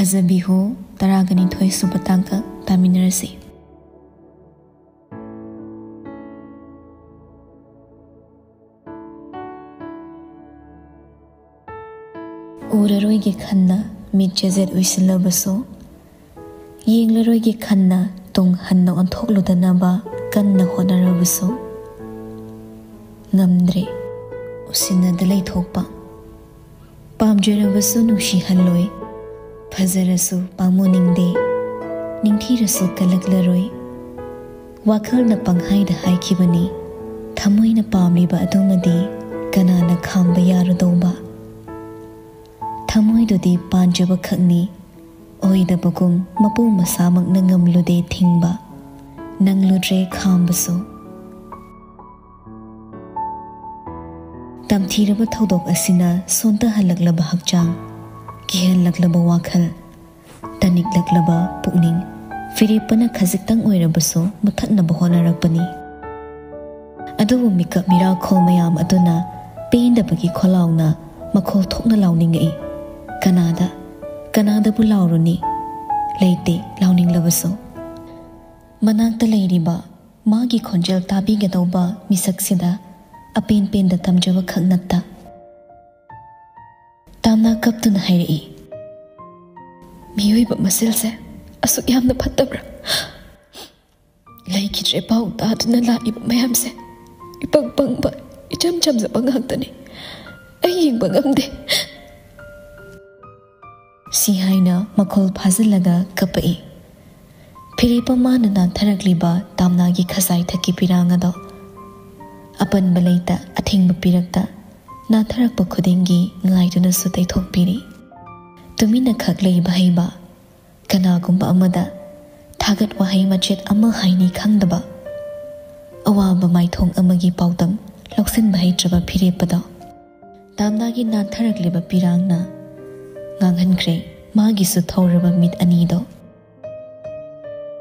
फजबी हो तरागनी थोई सुबतांक तामिनरसी उररोइगे खन्ना मिचेजेट उइसिलबसो येंगलरोइगे खन्ना तुंग हन्ना ओंथोक्लुदनबा कन्ना होनरबसो ngamdre usina dalai thokpa pamjerabasu nushi halloi phazarasu pamuningde ningthirasu kalaklaroi wakhalna panghai da haikibani thamoina pamliba adumadi kanana khamba yarudoba thamoi dodi panjaba khakni oida bagum mapu masamak na ngamlude thingba nangludre khambasu tamthiraba thodok asina sonta halaklaba hakchang kihalaklaba wakhal taniklaklaba pukning firipana khajiktang oirabaso muthatnaba honarakpani adubu mikap miracle mayam aduna pendabagi kholauna makhol thokna launingai kanada bu lauruni leite launinglabaso manakta leiriba magi khonjal tabigadauba misaksida apen pen da tamjaba khaknatta tamna kaptuna hairi miyoi ba masel se asuk yamna phattabra lai ki tre pau ta na la ib mayam se ipang pang ba icham cham za bangaktani ai yeng bangamde si haina makhol phazalaga kapai phiripa manana tharakliba tamna gi khasai thaki piranga do apan balaita athing bapirakta na tharak pa khudingi ngaiduna su taithok piri tumina khaklei bahaiba kana gumba amada thagat wahai machet ama haini khangdaba awaba maithong amagi pautam loksin bahai traba phire pada tamna gi na tharak leba pirangna nganghan kre magi su thoraba mit ani do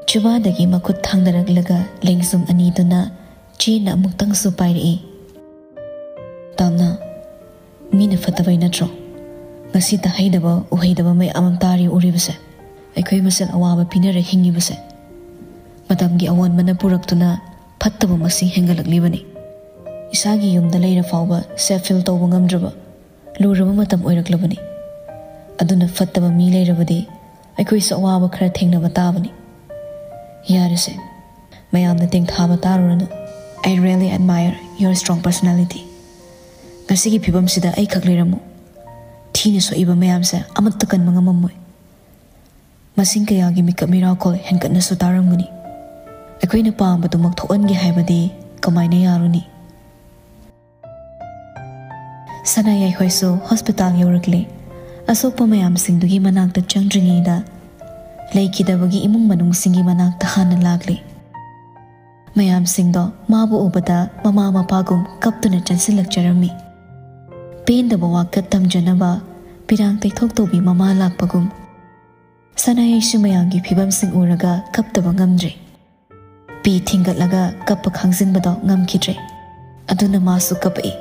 chuba dagi makut thangdarak laga lengsum ani duna China muktang supairi tamna mina fatabai natro ngasi ta haidaba uhaidaba mai amam tari uribase aikhoi masal awaba pinara hingibase matamgi awan mana puraktuna phattaba masi hengalaklibani isagi yumda leira fawba self-fill tawba ngamdraba luraba matam oiraklabani aduna fattaba mi leirabadi aikhoi sa awaba khara thengnaba tabani yarase mayamna tengthaba taruranu I really admire your strong personality. Ngasigi phibam sida ai khakliramu. Thini so iba mayam sa amatta kan mangamamoi. Masing kaya gi mikap miracle henkat na su taramgani. Akoy na paamba tumak thoan gi haibadi kamay na yaruni. Sanayay hoy so hospital yorakle. Asok pa mayam sing dugi manakta changdringi da. Laikidabagi imong manung singi manakta hana lagli. mayam singdo mabu ubada mama mapagum kaptuna chansilak jarami penda bawa katam janaba pirang taithok tobi mama lakpagum sanayai sumayam gi phibam sing uraga kaptaba ngamdre pi thingatlaga kappa khangsinbado ngamkidre aduna masu kapai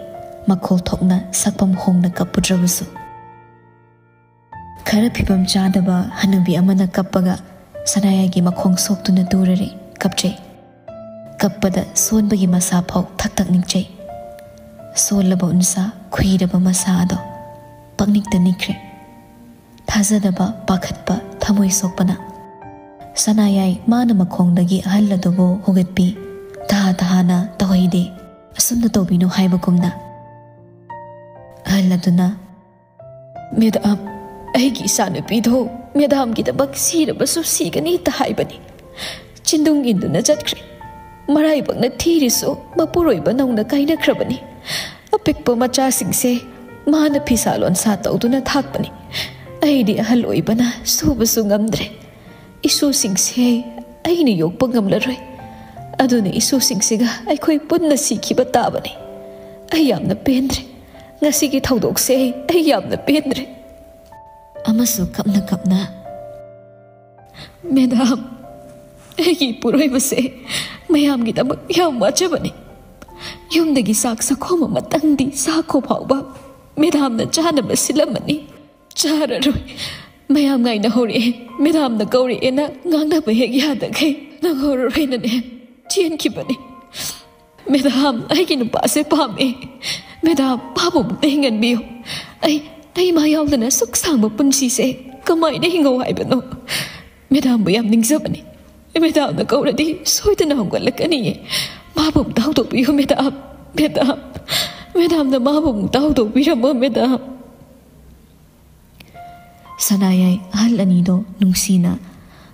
makhol thokna sakpam hongna kapudrabusu khara phibam chadaba hanabi amana kappaga sanayai gi makhong soktuna durare kapje kappada sonbagi masa phau thak thak ningchai solaba unsa khuiraba masa ado pangnik ta nikre thazadaba pakhatpa thamoi sokpana sanayai mana makhongdagi ahalladobo hogatpi tahana tohide asumna tobino haibakumna ahalladuna medam aigi sanu pidho madam की दबक सीरबसु सीगनी तहाइबनी चिंदुंग इंदुना चटख्रे मराई बगना थीरिसु मपुरोइबा नौना काइनख्रबनी अपिकपो मचासिंगसे माना फिसालोन सा तौदुना थाकपनी अइदि अहल ओइबना सुबसु ngamdre isusingshe aina yokpa ngamlaroi aduna isusingsega aikhoi punna sikhiba tabani ai yamna pendre ngasi gi thaudokse ai yamna pendre amasu kapna medam ai puroi base mayam gi tabak yam wachabani yumdagi sak sakhoma matangdi sakho phauba medam na chana basilamani chararoi mayam ngai na hori medam na gauri ena ngangna ba hek yada kai na horoi na ne chien ki bani medam ai ki nu pa se pa me medam babu bengan biu ai ma yaw na suk sang ba punsi se kamai de hingo hai bano medam ba yam ning zabani medam na gauri di soi ta na hong gal ka ni babu dau to biu medam na babu dau to biu medam Sanayay ahal anido nungsina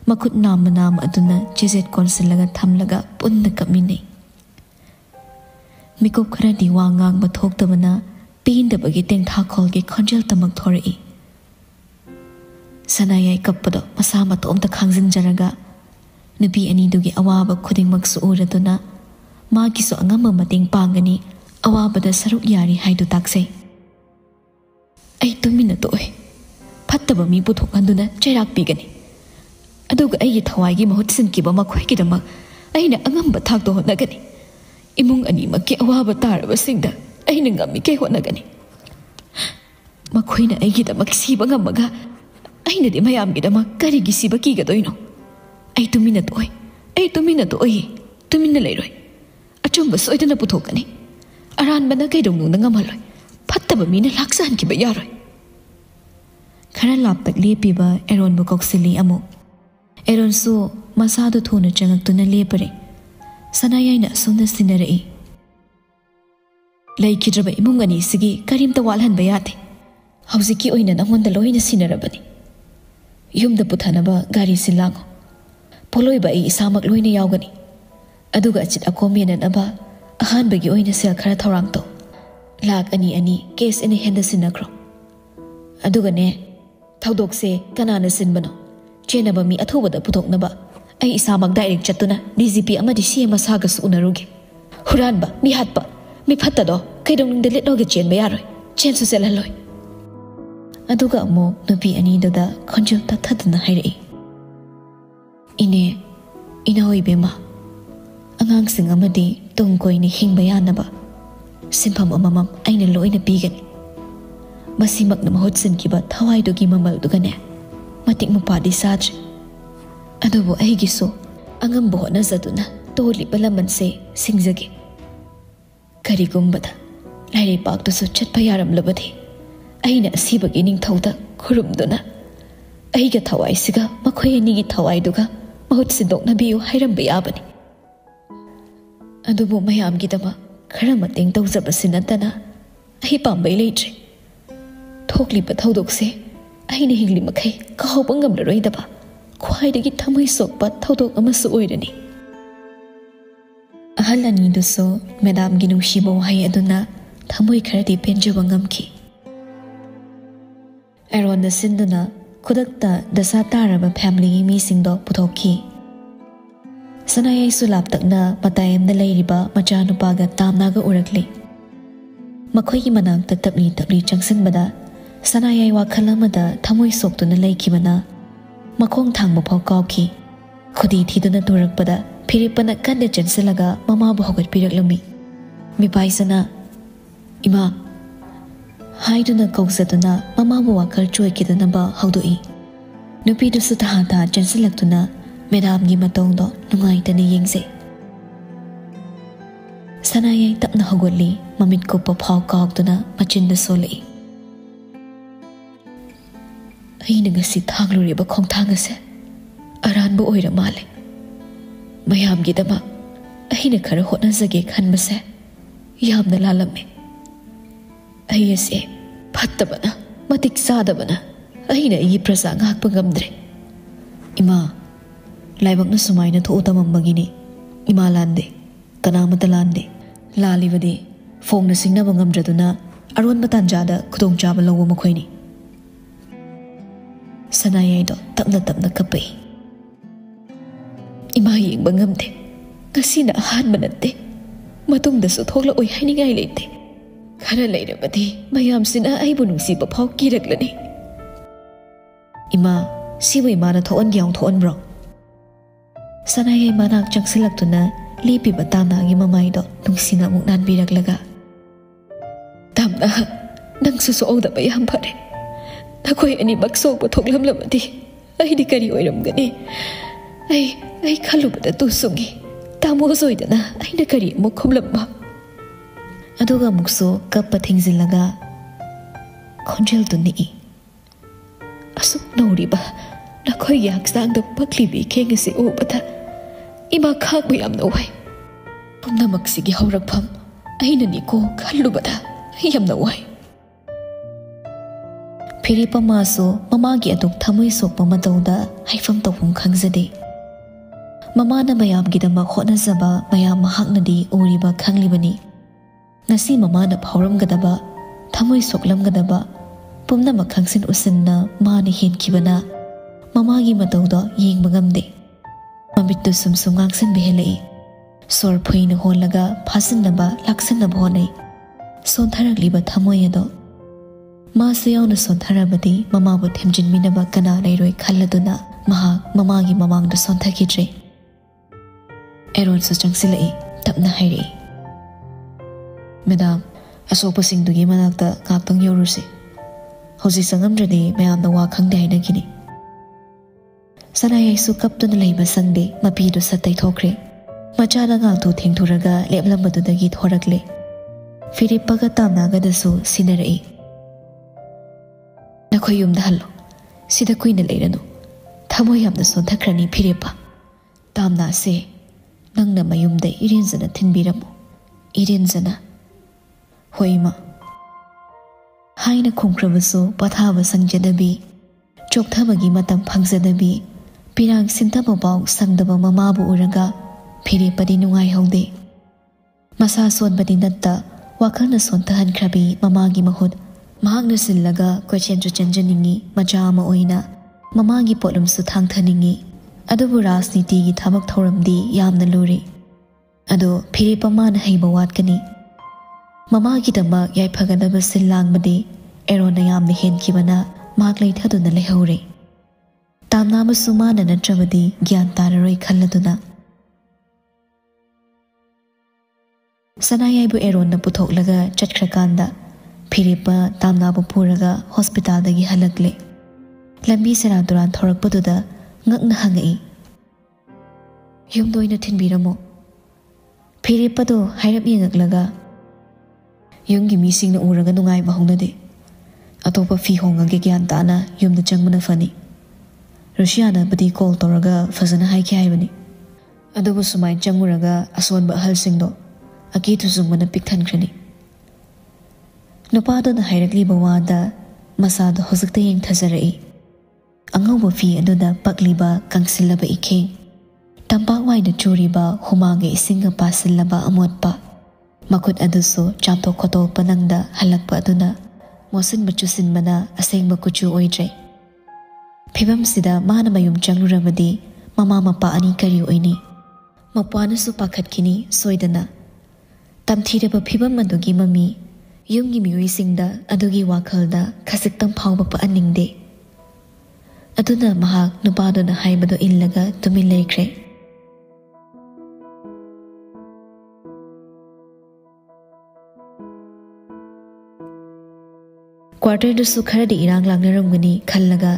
makut nam aduna jizet konsilaga thamlaga punna kamine mikop khara diwa ngang bathok tabana pindabagi tengtha kholge khonjel tamak thori Sanayay kappado masa matom ta khangjin jaraga nubi anidugi awaba khuding maksu uraduna magi so angama mating pangani awabada saruk yari haidu taksei ai tumina toy फत्तब मी पुथोकंदुना चैराक पीगनी अदुग अई थवाईगी महूत सिनकिबा मखोइगिदमक अइना अंगंब थाकदो होनगनी इमुंग अनिमकि अवाब तारबसिंगदा अइना ngami के होनगनी मखोइना अइगिदमक सिबा ngamaga अइना दि मयामगिदमक करिगी सिबा किगदोइनो अइ तुमिना तोई तुमिना लेरोय अचुंब सोइदना पुथोकनी अरानबना कैदोंनुंदा ngamhaloi फत्तब Meena लाक्सानकिबा यारोय खरा लापतक लेपीबा Aaron बु कौक्सिली अमु Aaron सो मसादो थोना चंगक्तुना leprae सनायाइना सुंदर सिनरई लैखिद्रबा इमुंग अनि सिगी करीमता वालहनबा यादे हौजिकी ओइना नंगोंदा लोइना सिनरबनी युमदा पुथानबा गारी सिलांगो पोलोइबा ई इसामक लोइना यावगनी अदुगा अचित अकोमेननबा अहानबगी ओइना सेल खरा थौरांगतो लाख अनि केस एने हेंदा सिनक्रो अदुगने थौदोकसे कनाना सिनबनो चेनबा मी अथोबदा पुथोकनबा आई इसामक डायरेक्ट चतुना डीजीपी अमदि सीएम सागस उनरुगे हुरानबा मी हातबा मी फत्तदो कैदोंनिंदा लेटोगे चेनबा यारोय चेनसु सेलहलोय अदुगा अमो नुपी अनिददा खंजल तथदना हाइरई इने इनाओय बेमा अंगांगसिंग अमदि तुंगकोइनि हिंबा यानबा सिंफम अममम आइना लोइना पीगनी मसीमकना महूत सिनकिबा थवाइदोगी ममलदुगने मतिक मुपादी साद्रे अदुबो अहिगिसो अंगंबो होनजदुना तोलिबा लमनसे सिंगजगे करिगुंबदा लाइरे पाक्तुसु चटपा यारमलबदि अहिना असिबगी निंगथौदा खुरुमदुना अहिगा थवाइसिगा मखोय अनिगी थवाइदुगा महूत सिंदोकनबियु हाइरमबा याबनी अदुबो मयामगिदमा खरा मतेंग तौजबसिनतना अहि पांबै लेट्रे थोकलिबा थौदोकसे अहिना हिंगलि मखै कहौबा ngamlaroidaba ख्वाइदगी थमै सोकपा थौदोक अमसु ओइरनी अहल अनिदुसो मेदाम गी नुंसिबो वहाय अदुना थमै खरदि पेंजबा ngamki एरोन सिंदुना खुदक्ता दसा तारबा फैमिली मीसिंगदो पुथोकी सनायाई सुलापतकना मतायमना लैरिबा मचानुपागा तामनागा उरकली मखोयगी मनांगता तपली चंगसिनबदा सनायाई वाखलमदा थमोय सोक्तुना लैखिबना मखोंग थांगबा फाव कावखि खुदी थीदुना तुरकपदा फिरिपना कन्ने चंसलगा ममाबु हौगतपिरकलमी मिपाइसना इमा हाइदुना कौजदुना ममाबु वाखल चोयकिदनबा हौदोई नुपीदुसु तहाता चंसलक्तुना मेदामगी मतोंदो नुंगाइतने येंगसे सनायाई तपना हौगतली ममित कुप्पा फाव कावक्तुना मचिंदा सोलई अइना ngasi thangluриba khongthangase aranbu oira male mayamgi dama अहिना खरा होटनजगे खनबसे यामना लालमे अयसे फत्तबना मतिक सादबना ꯑꯩꯅ ꯑꯩꯒꯤ ꯄ꯭ꯔꯖꯥ ꯉꯥꯛꯄ ꯉꯝꯗ꯭ꯔꯦ ꯏꯃꯥ ꯂꯥꯏꯕꯛꯅ ꯁꯨꯃꯥꯏꯅ ꯊꯣꯛꯎ ꯇꯝꯃꯝꯕꯒꯤꯅꯤ ꯏꯃꯥ ꯂꯥꯟꯗꯦ ꯀꯅꯥꯃꯠꯇ ꯂꯥꯟꯗꯦ ꯂꯥꯜꯂꯤꯕꯗꯤ ꯐꯣꯡꯅ ꯁꯤꯡꯅꯕ ꯉꯝꯗ꯭ꯔꯗꯨꯅ ꯑꯔꯣꯟꯕ ꯇꯥꯟꯖꯥꯗ ꯈꯨꯗꯣꯡꯆꯥꯕ ꯂꯧꯕ ꯃꯈꯣꯏꯅꯤ ꯁꯅꯥꯌꯥꯏꯗꯣ ꯇꯞꯅ ꯇꯞꯅ ꯀꯞꯄꯛꯏ ꯏꯃꯥ ꯌꯦꯡꯕ ꯉꯝꯗꯦ ꯉꯁꯤꯅ ꯑꯍꯥꯟꯕ ꯅꯠꯇꯦ ꯃꯇꯨꯡꯗꯁꯨ ꯊꯣꯛꯂꯛꯑꯣꯏ ꯍꯥꯏꯅꯤꯡꯉꯥꯏ ꯂꯩꯇꯦ ꯈꯔ ꯂꯩꯔꯕꯗꯤ ꯃꯌꯥꯝꯁꯤꯅ ꯑꯩꯕꯨ ꯅꯨꯡꯁꯤꯕ ꯐꯥꯎ ꯀꯤꯔꯛꯂꯅꯤ ꯏꯃꯥ ꯁꯤꯕꯨ ꯏꯃꯥꯅ ꯊꯣꯛꯍꯟꯒꯦ ꯌꯥꯎ ꯊꯣꯛꯍꯟꯕ꯭ꯔꯣ ꯁꯅꯥꯌꯥꯏ ꯃꯅꯥꯛ ꯆꯪꯁꯤꯜꯂꯛꯇꯨꯅ ꯂꯦꯞꯄꯤꯕ ꯇꯥꯝꯅꯥꯒꯤ ꯃꯃꯥꯏꯗꯣ ꯅꯨꯡꯁꯤꯅ ꯑꯃꯨꯛ ꯅꯥꯟꯕꯤꯔꯛꯂꯒ ꯇꯥꯝꯅꯥ ꯅꯪꯁꯨ ꯁꯣꯛꯍꯧꯗꯕ ꯌꯥꯝ ꯐꯔꯦ ꯅꯈꯣꯏ ꯑꯅꯤꯃꯛ ꯁꯣꯛꯄ ꯊꯣꯛꯂꯝꯂꯕꯗꯤ ꯑꯩꯗꯤ ꯀꯔꯤ ꯑꯣꯏꯔꯝꯒꯅꯤ ꯑꯩ ꯈꯜꯂꯨꯕꯗ ꯇꯨ ꯁꯨꯡꯉꯤ ꯇꯥꯃꯣ ꯁꯣꯏꯗꯅ ꯑꯩꯅ ꯀꯔꯤ ꯑꯃꯨꯛ ꯈꯨꯝꯂꯝꯕ ꯑꯗꯨꯒ ꯑꯃꯨꯛꯁꯨ ꯀꯞꯄ ꯊꯦꯡꯖꯤꯜꯂꯒ ꯈꯣꯟꯖꯦꯜꯗꯨ ꯅꯤꯛꯏ ꯑꯁꯨꯛ ꯅꯧꯔꯤꯕ ꯅꯈꯣꯏꯒꯤ ꯍꯛꯆꯥꯡꯗ ꯄꯛꯂꯤꯕ ꯏꯈꯦꯡ ꯑꯁꯤ ꯎꯕꯗ ꯏꯃꯥ ꯈꯥꯡꯕ ꯌꯥꯝꯅ ꯋꯥꯏ ꯄꯨꯝꯅꯃꯛꯁꯤꯒꯤ ꯍꯧꯔꯛꯐꯝ ꯑꯩꯅꯅꯤꯀꯣ ꯈꯜꯂꯨꯕꯗ ꯑꯩ ꯌꯥꯝꯅ ꯋꯥꯏ ꯐꯤꯔꯦꯞꯄ ꯃꯥꯁꯨ ꯃꯃꯥꯒꯤ ꯑꯗꯨꯛ ꯊꯃꯣꯏ ꯁꯣꯛꯄ ꯃꯇꯧꯗ ꯍꯥꯏꯐꯝ ꯇꯧꯐꯝ ꯈꯪꯖꯗꯦ ꯃꯃꯥꯅ ꯃꯌꯥꯝꯒꯤꯗꯃꯛ ꯍꯣꯠꯅꯖꯕ ꯃꯌꯥꯝ ꯃꯍꯥꯛꯅꯗꯤ ꯎꯔꯤꯕ ꯈꯪꯂꯤꯕꯅꯤ ngasi mamana phauramgadaba thamoi soklamgadaba pumnamak khangsin usinna mani henkibana mamagi matauda yengba ngamde mamittu sumsum ngangsin behelei sor phuina holaga phasinaba laksinaba honai sontharakliba thamoi ado ma sayawna sontharabadi mama bu themjinminaba kana leiroi khalladuna maha mamagi mamangda sonthakidre eron su changsilai tapna hairi Madam, asopa singdugi manakta ngaktang yorusi. Hausi sangamdradi mayamna wa khangde haina kini. Sanayai su kaptuna leiba sangde mapidu satai thokre. Machana ngaktu thengthuraga leplambadudagi thorakle. Firippaga tamnagadasu sinarai. Nakhoi yumda hallo. Sida kuina leiranu. Thamoy yamna sonthakrani Firippa. Tamna se nangna mayumda irinzana thinbiramu. Irinzana Hoima Haina Kumkrabasu, Bathava Sangjadabi, Choktabagi Matam Pangzadabi, Pirang Sintababau Sangdaba Mamabu Uraga, Piri Padinungai Hode Masa Son Badinata, Wakana Son Tahan Krabi, Mamagi Mahud, Mahagna Sillaga, Kwachenju Chanjaningi, Majama Oina, Mamagi Polum Sutang Taningi, Aduburas Nitigi Tabak Thoramdi, Yamna Luri, Ado Piri Paman Haibawatkani. Mamagi damak yai phagadaba sillang badi erona yamna henkibana maglai thaduna lehore tamna masumana natrabadi gyan tararoi khalladuna sanayai bu erona puthoklaga chatkrakanda Firippa tamna bu puraga hospital dagi halakle lambi sera duran thorakpaduda ngakna hangai yumdoina thinbiramo Firippa do hairap yengaklaga Yungi missing na uraga nungai bahongnade. Atopa fi hongage gyan tana yumda changmana fani. Rusiana badi call toraga fazana haiki haibani. Adobo sumai changuraga aswan ba halsingdo. Aki tuzungmana piktan krani. Nupado na hairakli bawada masado hozakta yeng thazarai. Angawba fi adoda pakliba kangsilaba ikeng. Tampak waida churiba humaga isinga pasillaba amotpa. Makut aduso chamto koto panangda halakpa aduna mosin machusin mana aseng makuchu oidre phibam sida mana mayum changrurabadi mama mapa ani kari oini mapana su pakhatkini soidana tamthiraba phibam adugi mami yumgi miwisingda adugi wakhalda khasiktam phawba pa aningde aduna mahak nupadona haibado illaga tumin leikre Quarter da su khara di irang langnaramgani khallaga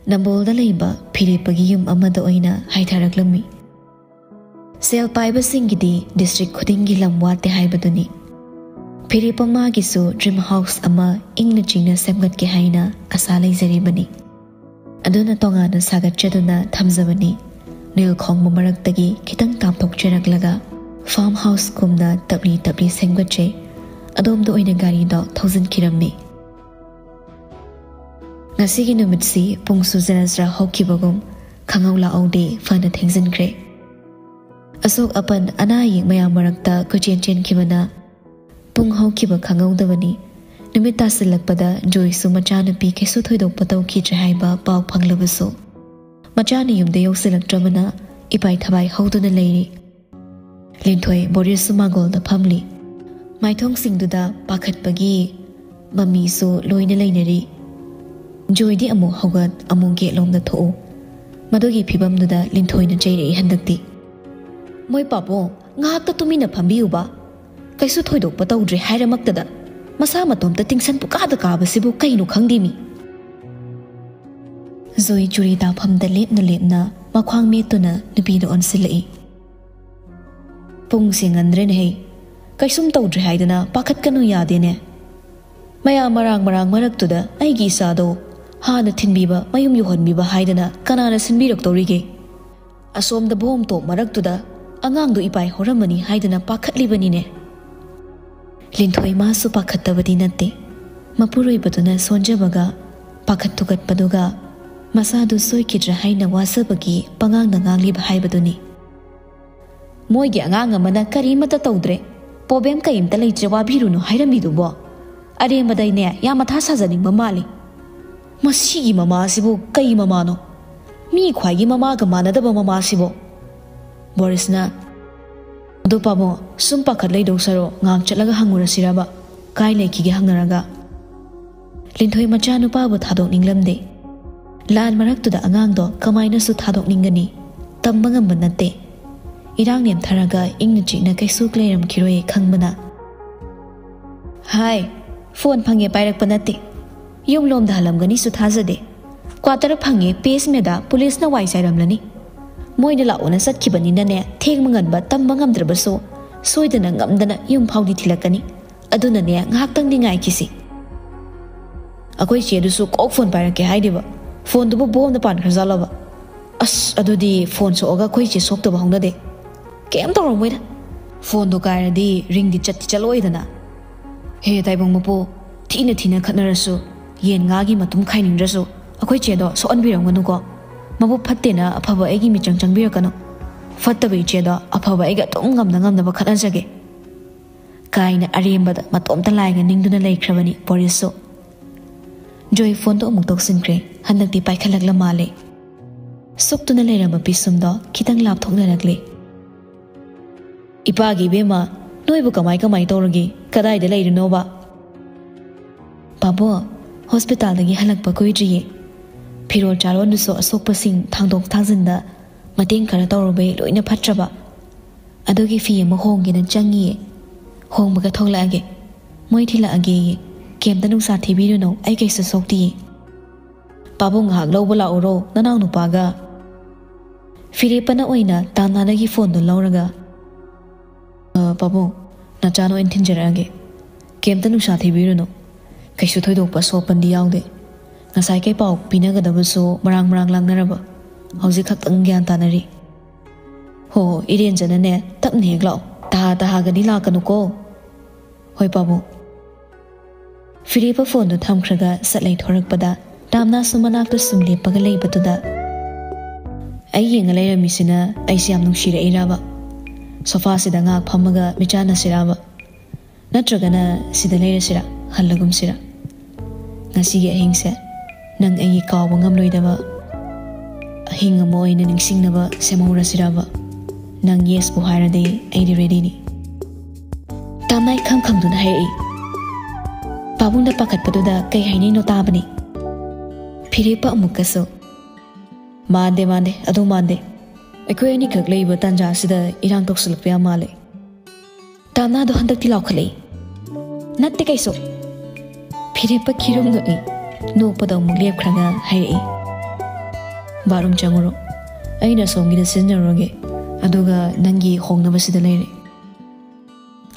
Nambolda leiba Firipagi yum amada oina haitharaklami Sel paiba singidi district khudingi lamwate haibaduni Firippa magisu dream house ama ingna chingna semgatke haina asa leizaribani Aduna tongana sagatchaduna thamjabani Nilkhong mamaраktagi khitang tamthokcharaklaga farmhouse kumna tabli semgatche adomda oina gari da 1000 kirammi ngasi gi numit si pung su zara hokibagum khangau la aude fana thengzankhre asok apan ana yeng maya marakta ko chen khibana pung hokiba khangau dabani numit ta silakpada joy su machana pi kesu thoidok patau khi haiba paw phanglabaso machani yumde yosilaktrabana ipai thabai hauduna leiri linthoi boris sumagol da phamli maithong singduda pakhatpagi mami su loina leinari joydi amu hogat amu ge lomda tho madogi phibamduda linthoi na jairi handakti moi papo ngak ta tumina phambiuba kaisu thoidok patawdre hairamaktada masa matomta tingsan pukada ka basibu kainu khangdimi zoi churi ta phamda lepna makhwang metuna nupi do onsilai pung singandre nei kaisum tawdre haidana pakhat kanu yade ne maya marang maraktuda aigi sado hana thinbiba mayum yuhonbiba haidana kanana sinbirak torige asom da bom to maraktuda angang do ipai horamani haidana pakhatlibani ne linthoi ma su pakhattabadi natte mapuroi baduna sonjabaga pakhattugat paduga masadu soikidra haina wasabagi pangang na nganglib haibaduni moigi angang amana karimata tawdre problem kaimta leitre wabirunu hairamidubo are madaine ya matha sajani mamali masigi mama sibu kai mama no mi khwagi mama ga manadaba mama sibo borisna do pabo sum pakhat leido saro ngang chalaga hangura siraba kai leki ge hangnaraga linthoi macha nupa bu thadok ninglamde lan maraktuda angang do kamaina su thadok ningani tambangam banate irang nem tharaga ingna china kaisu kleiram khiroi khangbana hai phone phange pairak panate yum lom dalam gani su thajade quarter phange pace meda police na wai sairam lani moina la ona satkibani na ne theng mangan ba tambangam drabaso soidana ngamdana yum phawdi thilakani aduna ne ngaktang ni ngai kisi akoi chedu su kok phone pairake haidiba phone du bom na pan khazalaba as adudi phone so oga koi che sok to ba hongna de kem to romoida phone do kairadi ring di chatti chaloidana he taibong mapo thina khatnarasu yen nga gi matum khainindrasu akoi chedo so anbiranganu ko mabu phattena aphaba egi mi changbirakano fattabai chedo aphaba ega tum ngamna ba khatanjage kaina arembada matomta laiga ningduna leikrabani poriso joy phone to muktok sinkre hanakti paikhalakla male suktuna leirama pisumdo khitang lap thoknaragle ipagi bema noibu kamai toragi kadai de leirino ba babo hospital dagi halakpa koidriye phirol charon du so asokpa sing thangdok thangzinda mating khara tawrobe loina phatraba adogi fi ma hongena changi hongbaga thokla age moi thila age kemda nungsa thibiru no ai kaisa sokti babo ngak lobula oro nanaw nupaga firepana oina tamnanagi phone do lawraga babo na chano inthinjarage kemda nungsa thibiru no kaisu thoidokpa sopandi yaude ngasai kai pau pinagadabuso marang langnaraba hauji khaktang gyan tanari ho iren janane tapne glaw ta gani la kanuko hoi babu firipa phone do thamkhraga satlai thorakpada tamna sumanak to sumle pagalei batuda ai yenga leiramisina ai siam nungshira iraba sofa sida ngak phamaga michana siraba natragana sida leirasira hallagum sira ngasi ge ahingse nang ai kaw ngam loidaba ahing mo ina ningsingnaba semora siraba nang yes bu hairade ai ready ni tamai kham dun hai babunda pakat paduda kai haini no tabani phiripa amukaso mande adu mande ekoi ani khak leiba tanja sida irang toksulpya male tamna do handak ti laukhlei natte kaiso phiripa khirum no e no padaw muglep khraga hai barum changuro aina somgida sinjaroge aduga nangi hongnaba sida leire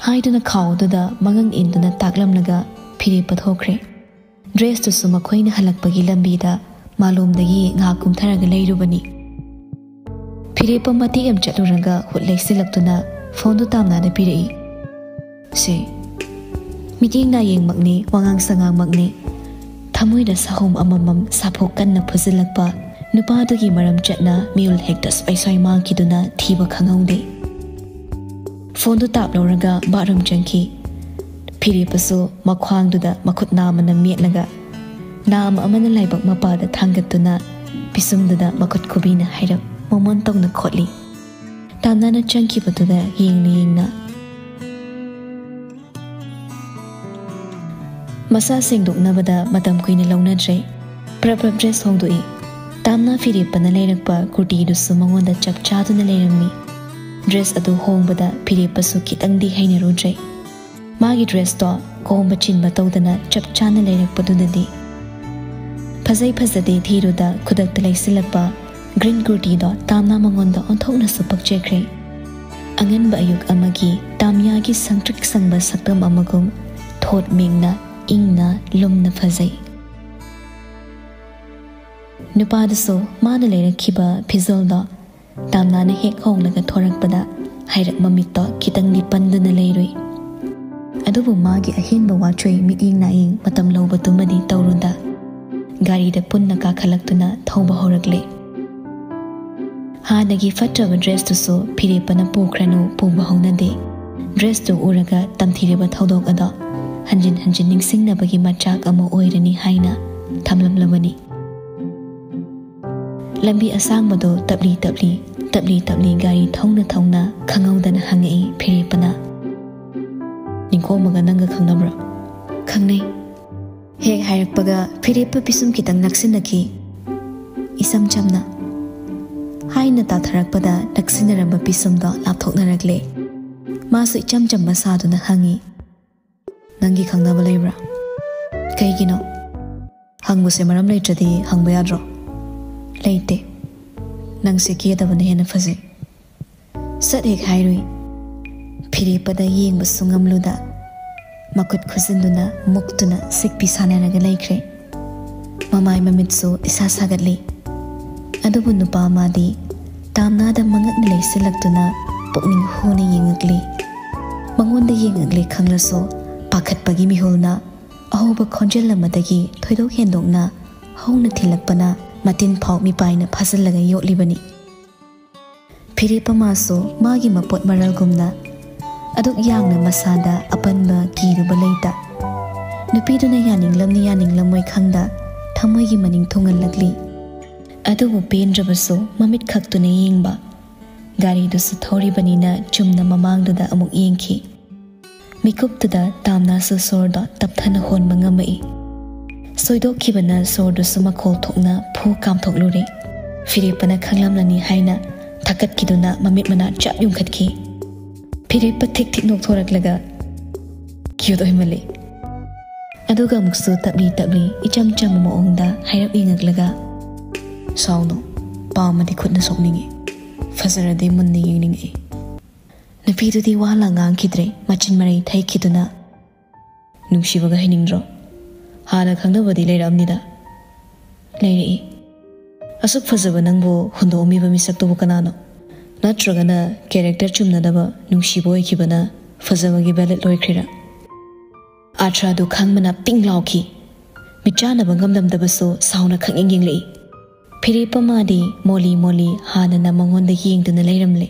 haiduna khawdada mangang induna taklamnaga phiripa thokre dress to suma khoina halakpagi lambida malumdagi ngakum tharaga leirubani phiripa mati am chaturaga hutlaisilakuna phone du tamna da pirei se meeting na yeng makni wangang sangang makni थमोइदा साहुम अममम साफो कन्ना फुजिलक्पा नुपादुगी मरम चटना मिउल hecto स्पाइसोय मांकिदुना थीबा खंगौदे phone ताप लौरगा bathroom Chunky फिरेपसु मख्वांगदुदा मखुत नामना मेटलगा नाम अमना लाइबक मपादा थांगतुना पिसुमदुदा मखुत खुबीना हाइरप मोमन तौना खोटली तामनाना चंकीबदुदा येंगना मसा सेंगदोकनाबदा मतम कुइना लौनद्रे प्रप dress होंदोई तामना फिरेपना लेरकपा कुर्तीदुसु मंगोंदा चपचादुना लेरम्मी dress अदु होंबदा फिरेपसु खितंगदी हैनरुद्रे मागी ड्रेस तो कोंबा चिनबा तौदना चपचाना लेरकपदुददी फजै फजदे धीरुदा खुदक्ता लैसिलकपा ग्रीन कुर्तीदो तामना मंगोंदा ओंथोकनासु पक्चेख्रे अंगनबा अयुक अमगी तामयागी संट्रिक संबा सक्तम अमगुम थोट मिंगना इंगना लुमना फजै नुपादसो माना लेरखिबा फिजोलदो तामनाना हेक होंगलगा थोरकपदा हाइरक ममित्तो खितंगदी पंदुना लेरुई अदुबु मागी अहिनबा वाचोय मिटिंग नाइंग मतम लौबतुमदी तौरुदा गारीदा पुन्ना काखलक्तुना थौबा होरकले हानगी फट्टबा ड्रेस तुसो फिरेपना पोख्रनु पुबा हौनदे ड्रेस तु उरगा तमथिरेबा थौदोक अदो हंजिन हंजिन निंगसिंगनबगी मचाक अमा ओइरनी हाइना थमलमलबनी लंबी असांगबदो तबली तबली गारी थौना थौना खंगौदना हंगई फिरेपना निंकोमगा नंगा खंगनब्रा खंगनै हेक हाइरकपगा फिरेप पिसुम कितंग नक्सिनकी इसम चमना हाइना ताथरकपदा नक्सिनरंबा पिसुमदो लापथोकनरकले मासु इचम चम्मा सादुना हंगी नंगी खंगनबा लेब्रा कैगिनो हंगबुसे मरम लेट्रदी हंगबा याद्रो लेते नंगसे केदबने हेना फजे सत हेक हाइरुई फिरेपदा येंगबा सुंगमलुदा मकुत खुजिंदुना मुक्तुना सिकपि सानारगा लेख्रे ममाय ममितसु इसा सागतली अदुबु नुपा मादी तामनादा मंगकना लेसिलक्तुना पुकनिंग होना येंगकली मंगोंदा येंगकले खंगलसो पाखतपगी मिहोलना अहोबा खोंजेल अमदगी थोइदोक हेंदोकना हौना थिलकपना मतिन फाउ मिपाइना फाजलगा योटलिबनी फिरेपा मासो मागी मपोट मरलगुमना अदुक यांगना मसादा अपनबा कीरुबा लेता नुपीदुना यानिंगलमोय खंगदा थमोयगी मनिंग थोंगलगली अदुबु पेंद्रबसो ममित खक्तुना येंगबा गारीदुसु थौरिबनिना चुमना ममांगदुदा अमुक येंखी मिकुपतुदा तामनासु सोरदो तपथना होनबा ngamai सोइदोखिबना सोरदुसु मखोल थोकना फु कामथोकलुरे फिरेपना खंगलामलनी हाइना थकतकिदुना ममित मना चाप युंखतखि फिरेप थिक थिक नोकथोरकलगा क्यूदोइमले अदुगा मुक्सु तबली इचम चम मोंगदा हाइरप इंगकलगा साउनो पामदि खुदना सोकनिंगे फजरदे मुन्ने येंगनिंगे नुपीदुदी वाला ngankhidre machin marai thaikiduna nungsibaga hiningro hana khangnabadi leiramnida leiri asuk fazaba nangbo hundomi ba misakto kanano natragana character chumnadaba nungsiboy kibana fazabagi ballet loikrira atra du khangmana pinglauki michana bangamdam dabaso sauna khanging lei phirepa madi moli hana na mangonda yengduna leiramle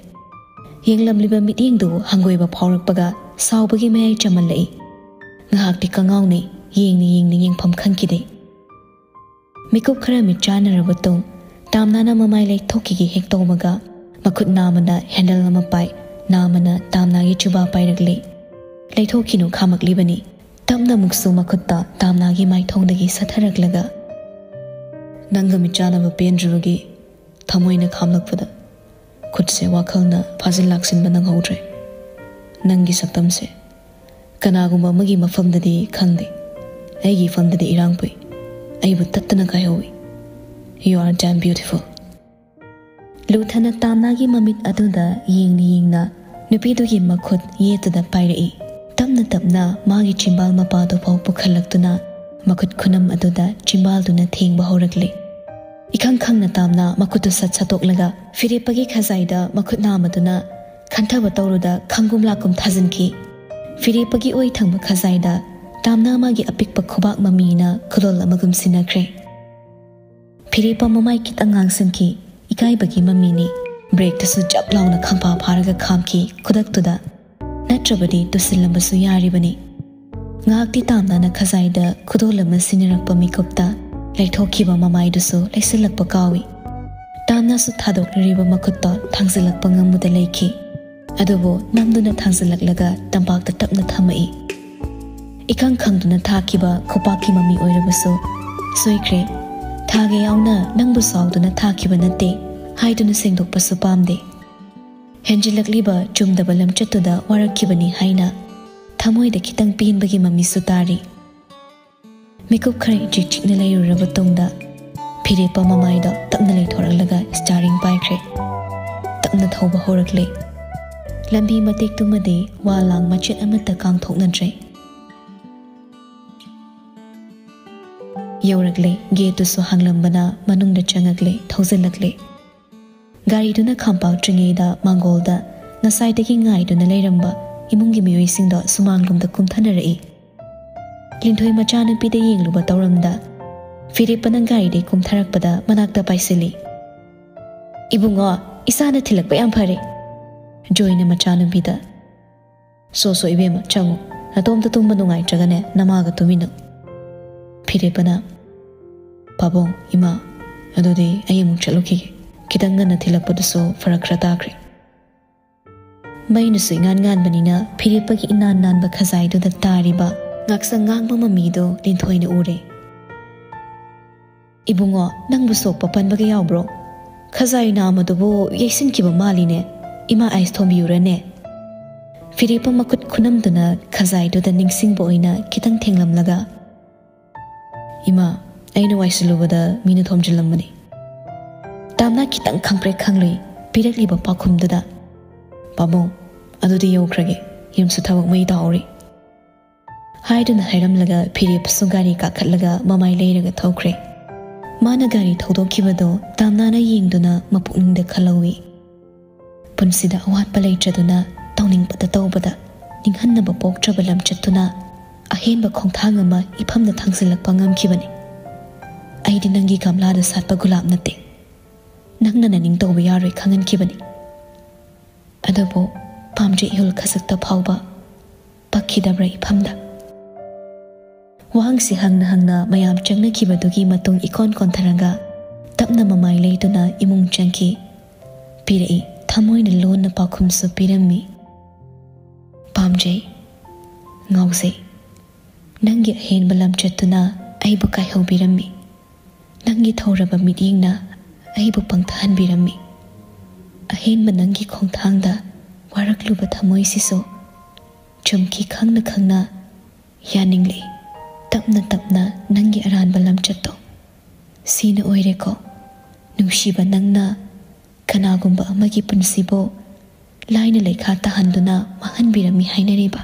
येंगलमलिबा मिटिंगदु हंगोइबा फावरकपगा सावबगी मयाइ चमलई ngahakti kangauni yengni yengpham khangkide mikop khara mi chanarabato tamnana mamai lai thoki gi hektomaga makut namana handle nama pai namana tamna gi chuba pai rakle lai thoki no khamakli bani tamna muksu makutta tamna gi mai thongdagi satharaklaga nanga mi chanaba pendrugi thamoina khamlakpada खुद से वाखलना फाजिल लाक्सिन बनंग होद्रे नंगी सक्तम से कनागुम्बा मगी मफमददी खंगदे ऐगी फमददी इरांगपुई ऐबु तत्तना कायहोई you are damn beautiful लुथना तामनागी ममित अदुदा येंगना नुपीदुगी मखुद येतुदा पाइरई तमना मागी चिंबाल मपादो फाउ पुखलक्तुना मखुद खुनम अदुदा चिंबालदुना थेंगबा होरकले इखंग खंगना तामना मखुतु सत सतोकलगा फिरेपगी खजाइदा मखुत नामदुना खंथब तौरुदा खंगुम लाकुम थाजनकी फिरेपगी ओइ थंग खजाइदा तामना मागी अपिकपा खुबाक ममीना खुदोल अमगुम सिनख्रे फिरेपा ममाई कितंग गांगसनकी इकाइबगी ममीनी break तसु जप लाउना खंपा फारगा खामकी खुदक्तुदा नत्रबदी तुसिलंबसु यारिबनी ngakti tamna na khazaida khudolama sinirakpa mikupta laithokhiba mamaidusu laisilakpa kawi tamna su thadokriba makutta thangsilakpa ngamuda leikhi adubo namduna thangsilaklaga tampakta tapna thamai ikang khangduna thakiba khopaki mami oirabasu soikre thage yauna nangbu sauduna thakiba nate haiduna sengdokpasu pamde henjilakliba chumdaba lamchattuda warakhibani haina थमोई द खितंग पीनबगी मम्मी सुतारी मिकुप खरे चिकचिकने लैरुरब तुंगदा फिरेपा ममाई द तपना लैथोरलगा स्टारिंग पाइख्रे तपना थौबा होरकले लंबी मतेक तुमदे वालांग मचेत अमता कांगथोकनद्रे यौरकले गेटुसु हांगलंबना मनुंगद चंगकले थौजलकले गारीदुना खांपाव ट्रिंगेदा मांगोलदा नसाइदगी ngaiduna leiramba इमुंगी मियोई सिंगदो सुमांगलुमदा कुमथनरई लिंथोई मचानुपीदा येंगलुबा तौरमदा फिरेपना गारीदे कुमथरकपदा मनाक्ता पाइसिली इबुंगो इसाना थिलकपा याम फरे जोइना मचानुपीदा सोसो इबेमा चंगु नतोमता तुंबा नुंगाइत्रगने नमागा तुमिनो फिरेपना पाबोंग इमा अदुदि अयमुक चलुखिगे खितंग गन्ना थिलकपदसो फरक खरा ताख्रे मैनुसु ngan banina फिरेपगी इनान नानबा खजाइदुदा तारिबा ngaksang ngang mamido linthoi na ure ibungo nangbu sokpa panbaga yawbro khazai na amadubo yaisin kiba maline ima ais thombiurane फिरेपा makut khunamduna khazaiduda ningsingbo oina kitang thenglamlaga ima aina waisilubada mina thomjilammani tamna kitang khangpre khanglei pirakliba pakhumduda pabong adudi yaukrage yimsu thawak mai dauri haiduna hairamlaga फिरेपसु गारी काखतलगा ममाई लेरगा थौख्रे माना गारी थौदोखिबदो तामनाना येंगदुना मपुनिंगदा खलौई पुनसिदा अवाटपा लेइट्रदुना तौनिंगपदा तौबदा निंगहन्नबा पोक्ट्रबा लमचत्तुना अहेनबा खोंथांग अमा इफमदा थांगसिलकपा ngamखिबनि आइदि नंगी गमलादा सातपा गुलाब नते नंगना निंगतौबा यारोय खंगनखिबनि adobo पामजे इहुल खसकता फाउबा पक्खिदब्रा इफमदा वांगसी हंगना मयाम चंगनखिबदुगी मतुंग इकोन कोंथरंगा तपना ममाई लेदुना इमुंग Chunky पिरई थमोइना loan पाखुमसु पिरम्मी पामजे ngauze नंगी अहेनबा लमचत्तुना अइबु काइहौबिरम्मी नंगी थौरबा मिटिंगना अइबु पंगथाहनबिरम्मी अहेनबा नंगी खोंथांगदा वारकलुबा थमोइसिसो चुमकी खंगना खंगना यानिंगले तपना तपना नंगी अरानबा लमचत्तो सीना ओइरेको नुंगशिबा नंगना कनागुंबा अमगी पुनसिबो लाइना लेखा तहंदुना महनबिरम्मी हाइनरिबा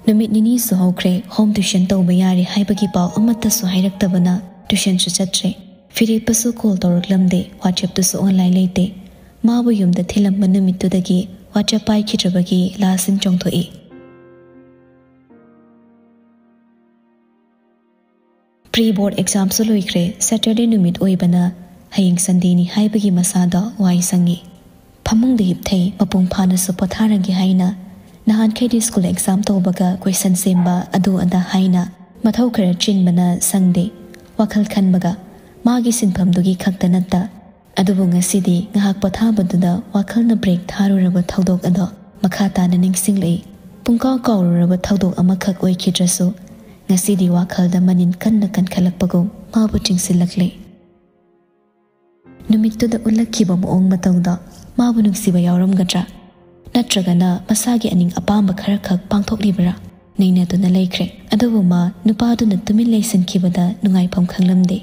नुमित निनी सुहौख्रे होम ट्यूशन तौबा यारे हाइबगी पाव अमत्तसु हाइरक्तबना ट्यूशन सु चत्रे फिरेपसु कॉल तौरकलमदे व्हाट्सएप तुसु ऑनलाइन लेते माबु युमदा थिलम्बा नुमित्तुदगी व्हाट्सएप पाइखिद्रबगी लासिन चोंथोई प्री बोर्ड एग्जाम सु लोइख्रे सैटरडे नुमित ओइबना हयिंग संडेनी हाइबगी मसादा वाइ संगी फमुंगदा हिपथै मपुंग फानसु पथारगी हाइना नहान खेदी स्कूल एग्जाम तौबगा क्वेश्चन सेम्बा अदु अदा हाइना मथौ खरा चिनबना संगदे वखल खनबगा मागी सिनफमदुगी खक्ता नत्ता अदुबु ngasidi ngahak pathabaduda wakhalna break tharuraba thodok ado makha tana ningsinglei pungkaw kawruraba thodok amakhak oikidrasu ngasidi wakhalda manin kanna kankhalakpagum mabu chingsilakle numittuda ulakhiba moong matawda mabu nungsiba yawramgadra natragana masagi aning apamba khara khak pangthoklibra neina duna leikre adubu ma nupaduna tumin leisankibada nungaipam khanglamde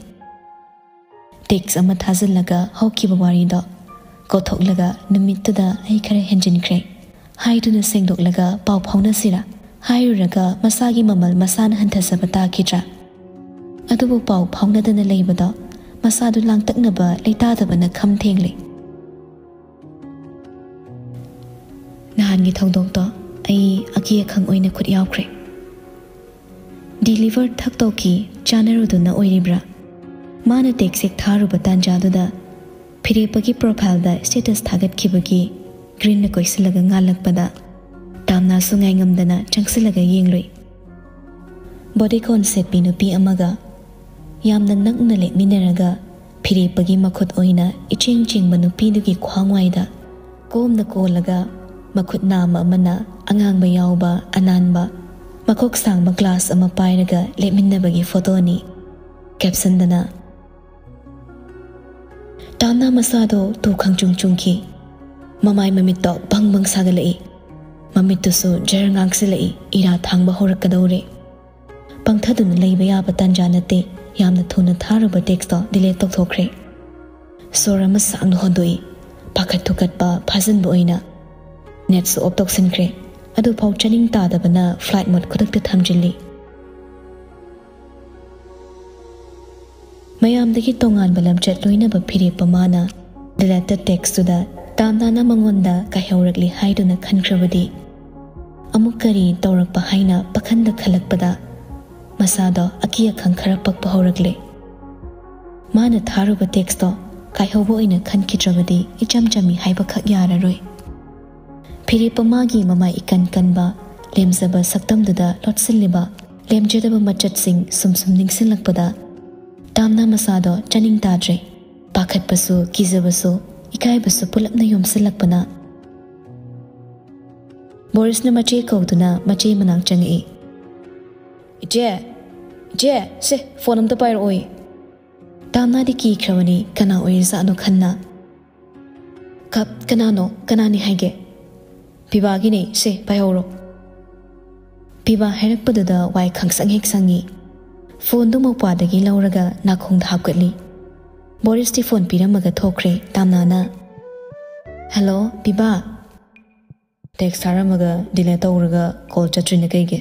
टेक्स अमा थाजलगा हौकिबा वारिदो कोथोकलगा नुमित्तुदा आई खरे हेंजिनख्रे हाइदुना सेंगदोकलगा पाव फाउनसिरा हाइरुरगा मसागी ममल मसान हंथसबा ताखिद्रा अदुबु पाव फाउनदना लेबदो मसादु लांगतकनबा लेतादबना खमथेंगले ꯉꯔꯥꯡꯒꯤ ꯊꯧꯗꯣꯛꯇꯣ ꯑꯩ ꯑꯀꯤ ꯑꯈꯪ ꯑꯣꯏꯅ ꯈꯨꯠ ꯌꯥꯎꯈ꯭ꯔꯦ deliver ꯊꯛꯇꯧꯀꯤ ꯆꯥꯅꯔꯨꯗꯨꯅ ꯑꯣꯏꯔꯤꯕ꯭ꯔꯥ ꯃꯥꯅ ꯇꯦꯛꯁꯦꯛ ꯊꯥꯔꯨꯕ ꯇꯥꯟꯖꯥꯗꯨꯗ ꯐꯤꯔꯦꯞꯄꯒꯤ ꯄ꯭ꯔꯣꯐꯥꯏꯜꯗ states ꯊꯥꯒꯠꯈꯤꯕꯒꯤ ꯒ꯭ꯔꯤꯟꯅ ꯀꯣꯏꯁꯤꯜꯂꯒ ꯉꯥꯜꯂꯛꯄꯗ ꯇꯥꯝꯅꯥꯁꯨ ꯉꯥꯏꯉꯝꯗꯅ ꯆꯪꯁꯤꯜꯂꯒ ꯌꯦꯡꯂꯨꯏ ꯕꯣꯗꯤꯀꯣꯟ ꯁꯦꯠꯄꯤ ꯅꯨꯄꯤ ꯑꯃꯒ ꯌꯥꯝꯅ ꯅꯛꯅ ꯂꯦꯞꯃꯤꯟꯅꯔꯒ ꯐꯤꯔꯦꯞꯄꯒꯤ ꯃꯈꯨꯠ ꯑꯣꯏꯅ ꯏꯆꯦꯡ ꯆꯦꯡꯕ ꯅꯨꯄꯤꯗꯨꯒꯤ ꯈ꯭ꯋꯥꯡꯋꯥꯏꯗ ꯀꯣꯝꯅ ꯀꯣꯜꯂꯒ ꯃꯈꯨꯠ ꯅꯥꯝꯃ ꯑꯃꯅ ꯑꯉꯥꯡꯕ ꯌꯥꯎꯕ ꯑꯅꯥꯟꯕ ꯃꯈꯣꯛ ꯁꯥꯡꯕ ꯒ꯭ꯂꯥꯁ ꯑꯃ ꯄꯥꯏꯔꯒ ꯂꯦꯞꯃꯤꯟꯅꯕꯒꯤ ꯐꯣꯇꯣꯅꯤ ꯀꯦꯞꯁꯟꯗꯅ ꯇꯥꯝꯅꯥ ꯃꯁꯥꯗꯣ ꯇꯨ ꯈꯪꯆꯨꯡ ꯆꯨꯡꯈꯤ ꯃꯃꯥꯏ ꯃꯃꯤꯠꯇꯣ ꯕꯪ ꯕꯪ ꯁꯥꯒꯠꯂꯛꯏ ꯃꯃꯤꯠꯇꯨꯁꯨ ꯖꯔ ꯉꯥꯡꯁꯤꯜꯂꯛꯏ ꯏꯔꯥ ꯊꯥꯡꯕ ꯍꯧꯔꯛꯀꯗꯧꯔꯦ ꯄꯪꯊꯗꯨꯅ ꯂꯩꯕ ꯌꯥꯕ ꯇꯥꯟꯖꯥ ꯅꯠꯇꯦ ꯌꯥꯝꯅ ꯊꯨꯅ ꯊꯥꯔꯨꯕ ꯇꯦꯛꯁꯇꯣ ꯗꯤꯂꯦꯠ ꯇꯧꯊꯣꯛꯈ꯭ꯔꯦ ꯁꯣꯔ ꯑꯃ ꯁꯥꯡꯅ ꯍꯣꯟꯗꯣꯛꯏ ꯄꯥꯈꯠ ꯊꯨꯀꯠꯄ ꯐꯥꯖꯤꯟꯕ ꯑꯣꯏꯅ ꯅꯦꯠꯁꯨ ꯑꯣꯐ ꯇꯧꯁꯤꯟꯈ꯭ꯔꯦ ꯑꯗꯨꯐꯥꯎ ꯆꯥꯅꯤꯡ ꯇꯥꯗꯕꯅ ꯐ꯭ꯂꯥꯏꯠ ꯃꯣꯗ ꯈꯨꯗꯛꯇ ꯊꯝꯖꯤꯜꯂꯤ ꯃꯌꯥꯝꯗꯒꯤ ꯇꯣꯉꯥꯟꯕ ꯂꯝꯆꯠ ꯂꯣꯏꯅꯕ ꯐꯤꯔꯦꯞꯄ ꯃꯥꯅ ꯗꯤꯂꯦꯇꯦꯗ ꯇꯦꯛꯁꯇꯨꯗ ꯇꯥꯝꯅꯥꯅ ꯃꯉꯣꯟꯗ ꯀꯥꯏꯍꯧꯔꯛꯂꯤ ꯍꯥꯏꯗꯨꯅ ꯈꯟꯈ꯭ꯔꯕꯗꯤ ꯑꯃꯨꯛ ꯀꯔꯤ ꯇꯧꯔꯛꯄ ꯍꯥꯏꯅ ꯄꯥꯈꯟꯗ ꯈꯜꯂꯛꯄꯗ ꯃꯁꯥꯗꯣ ꯑꯀꯤ ꯑꯈꯪ ꯈꯔ ꯄꯛꯄ ꯍꯧꯔꯛꯂꯦ ꯃꯥꯅ ꯊꯥꯔꯨꯕ ꯇꯦꯛꯁꯇꯣ ꯀꯥꯏꯍꯧꯕ ꯑꯣꯏꯅ ꯈꯟꯈꯤꯗ꯭ꯔꯕꯗꯤ ꯏꯆꯝ ꯆꯝꯃꯤ ꯍꯥꯏꯕꯈꯛ ꯌꯥꯔꯔꯣꯏ ꯐꯤꯔꯦꯞꯄ ꯃꯥꯒꯤ ꯃꯃꯥꯏ ꯏꯀꯟ ꯀꯟꯕ ꯂꯦꯝꯖꯕ ꯁꯛꯇꯝꯗꯨꯗ ꯂꯣꯠꯁꯤꯜꯂꯤꯕ ꯂꯦꯝꯖꯗꯕ ꯃꯆꯠꯁꯤꯡ ꯁꯨꯝ ꯅꯤꯡꯁꯤꯡꯂꯛꯄꯗ ꯇꯥꯝꯅꯥ ꯃꯁꯥꯗꯣ ꯆꯥꯅꯤꯡ ꯇꯥꯗ꯭ꯔꯦ ꯄꯥꯈꯠꯄꯁꯨ ꯀꯤꯖꯕꯁꯨ ꯏꯀꯥꯏꯕꯁꯨ ꯄꯨꯂꯞꯅ ꯌꯣꯝꯁꯤꯜꯂꯛꯄꯅ ꯕꯣꯔꯤꯁꯅ ꯃꯆꯦ ꯀꯧꯗꯨꯅ ꯃꯆꯦ ꯃꯅꯥꯛ ꯆꯪꯉꯛꯏ ꯏꯆꯦ ꯁꯦ ꯐꯣꯟ ꯑꯝꯇ ꯄꯥꯏꯔꯛꯑꯣꯏ ꯇꯥꯝꯅꯥꯗꯤ ꯀꯤꯈ꯭ꯔꯕꯅꯤ ꯀꯅꯥ ꯑꯣꯏꯔꯤꯖꯥꯠꯅꯣ ꯈꯟꯅ ꯀꯅꯥꯅꯣ ꯀꯅꯥꯅꯤ ꯍꯥꯏꯒꯦ ꯄꯤꯕꯥꯒꯤꯅꯦ ꯁꯦ ꯄꯥꯏꯍꯧꯔꯣ ꯄꯤꯕꯥ ꯍꯥꯏꯔꯛꯄꯗꯨꯗ ꯋꯥꯏ ꯈꯪꯁꯪ ꯍꯦꯛ ꯁꯪꯉꯤ ꯐꯣꯟꯗꯨ ꯃꯧꯄꯥꯗꯒꯤ ꯂꯧꯔꯒ ꯅꯥꯀꯣꯡꯗ ꯍꯥꯞꯀꯠꯂꯤ ꯕꯣꯔꯤꯁꯇꯤ ꯐꯣꯟ ꯄꯤꯔꯝꯃꯒ ꯊꯣꯛꯈ꯭ꯔꯦ ꯇꯥꯝꯅꯥꯅ ꯍꯜꯂꯣ ꯄꯤꯕꯥ ꯇꯦꯛꯁ ꯊꯥꯔꯝꯃꯒ ꯗꯤꯂꯦꯠ ꯇꯧꯔꯒ ꯀꯣꯜ ꯆꯠꯇ꯭ꯔꯤꯅ ꯀꯩꯒꯤ